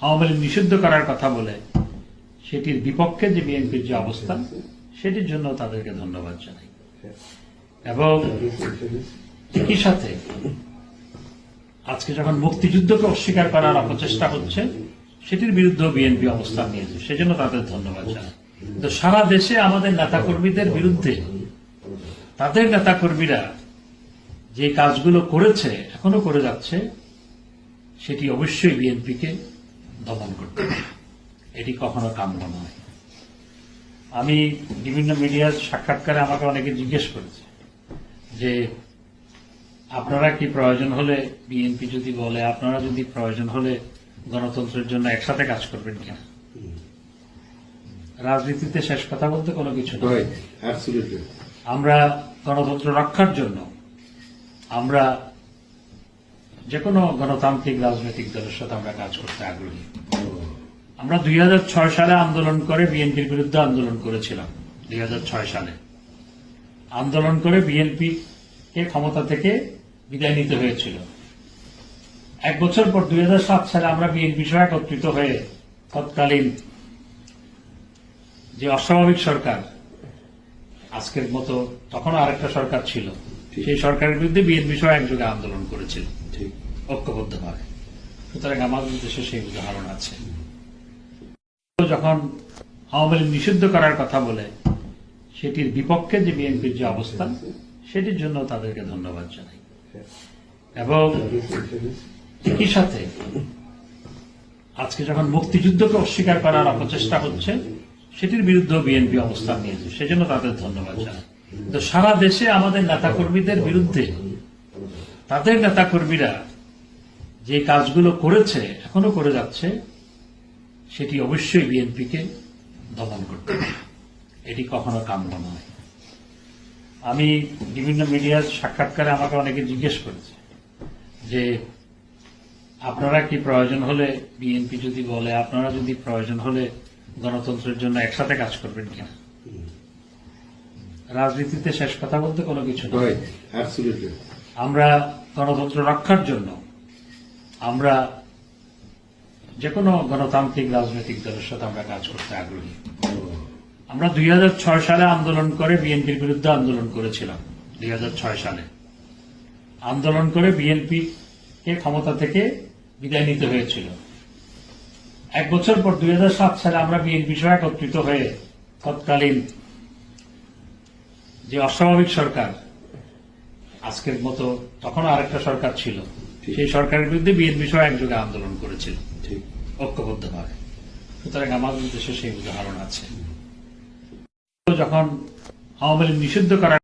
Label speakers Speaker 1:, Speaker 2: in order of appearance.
Speaker 1: আওয়ামী লীগ নিষিদ্ধ করার কথা বলে সেটির বিপক্ষে যে বিএনপির যে অবস্থান, সেটির জন্য তাদেরকে ধন্যবাদ জানাই। এবং একই সাথে আজকে যখন মুক্তিযুদ্ধকে অস্বীকার করার অপচেষ্টা হচ্ছে, সেটির বিরুদ্ধে বিএনপি অবস্থান নিয়েছে, সেজন্য তাদের ধন্যবাদ জানাই। তো সারা দেশে আমাদের নেতাকর্মীদের বিরুদ্ধে তাদের নেতাকর্মীরা যে কাজগুলো করেছে, এখনো করে যাচ্ছে, সেটি অবশ্যই বিএনপিকে দমন করতে হবে। এটি কখনো কাম্য নয়। আমি বিভিন্ন মিডিয়ার সাক্ষাৎকারে আমাকে অনেকে জিজ্ঞেস করেছে যে আপনারা কি প্রয়োজন হলে, বিএনপি যদি বলে আপনারা যদি প্রয়োজন হলে গণতন্ত্রের জন্য একসাথে কাজ করবেন কিনা। রাজনীতিতে শেষ কথা বলতে কোনো কিছু নয়। আমরা গণতন্ত্র রক্ষার জন্য আমরা যে কোনো গণতান্ত্রিক রাজনৈতিক দলের সাথে আমরা কাজ করতে আগ্রহী। আমরা 2006 সালে আন্দোলন করে বিএনপির বিরুদ্ধে আন্দোলন করেছিলাম। 2006 সালে আন্দোলন করে বিএনপি কে ক্ষমতা থেকে বিদায় নিতে হয়েছিল। এক বছর পর 2007 সালে আমরা বিএনপি সহ একত্রিত হয়ে তৎকালীন যে অস্বাভাবিক সরকার, আজকের মতো তখন আরেকটা সরকার ছিল, সেই সরকারের বিরুদ্ধে বিএনপি সহ একযোগে আন্দোলন করেছিল ঐক্যবদ্ধভাবে। সুতরাং আমাদের দেশে সেই উদাহরণ আছে। যখন আওয়ামী লীগ নিষিদ্ধ করার কথা বলে সেটির বিপক্ষে যে বিএনপির যে অবস্থান, সেটির জন্য তাদেরকে ধন্যবাদ জানাই। এবং একই সাথে আজকে যখন মুক্তিযুদ্ধকে অস্বীকার করার অপচেষ্টা হচ্ছে, সেটির বিরুদ্ধে বিএনপি অবস্থান নিয়েছে, সেজন্য তাদের ধন্যবাদ জানাই। তো সারা দেশে আমাদের নেতাকর্মীদের বিরুদ্ধে তাদের নেতাকর্মীরা যে কাজগুলো করেছে, এখনো করে যাচ্ছে, সেটি অবশ্যই বিএনপিকে দমন করতে হবে। এটি কখনো কাম্য নয়। আমি বিভিন্ন মিডিয়ার সাক্ষাৎকারে আমাকে অনেকে জিজ্ঞেস করেছে যে আপনারা কি প্রয়োজন হলে, বিএনপি যদি বলে আপনারা যদি প্রয়োজন হলে গণতন্ত্রের জন্য একসাথে কাজ করবেন কিনা। রাজনীতিতে শেষ কথা বলতে কোনো কিছু নয়। আমরা গণতন্ত্র রক্ষার জন্য আমরা যে কোনো গণতান্ত্রিক রাজনৈতিক দলের সাথে আমরা কাজ করতে আগ্রহী। আমরা 2006 সালে আন্দোলন করে বিএনপির বিরুদ্ধে আন্দোলন করেছিলাম। 2006 সালে আন্দোলন করে বিএনপি কে ক্ষমতা থেকে বিদায় নিতে হয়েছিল। এক বছর পর 2007 সালে আমরা বিএনপি সহ একত্রিত হয়ে তৎকালীন যে অস্বাভাবিক সরকার, আজকের মতো তখন আরেকটা সরকার ছিল, সেই সরকারের বিরুদ্ধে বিএনপি সহ একযোগে আন্দোলন করেছিল ঐক্যবদ্ধভাবে। সুতরাং আমাদের দেশে সেই উদাহরণ আছে। যখন আওয়ামী লীগ নিষিদ্ধ করার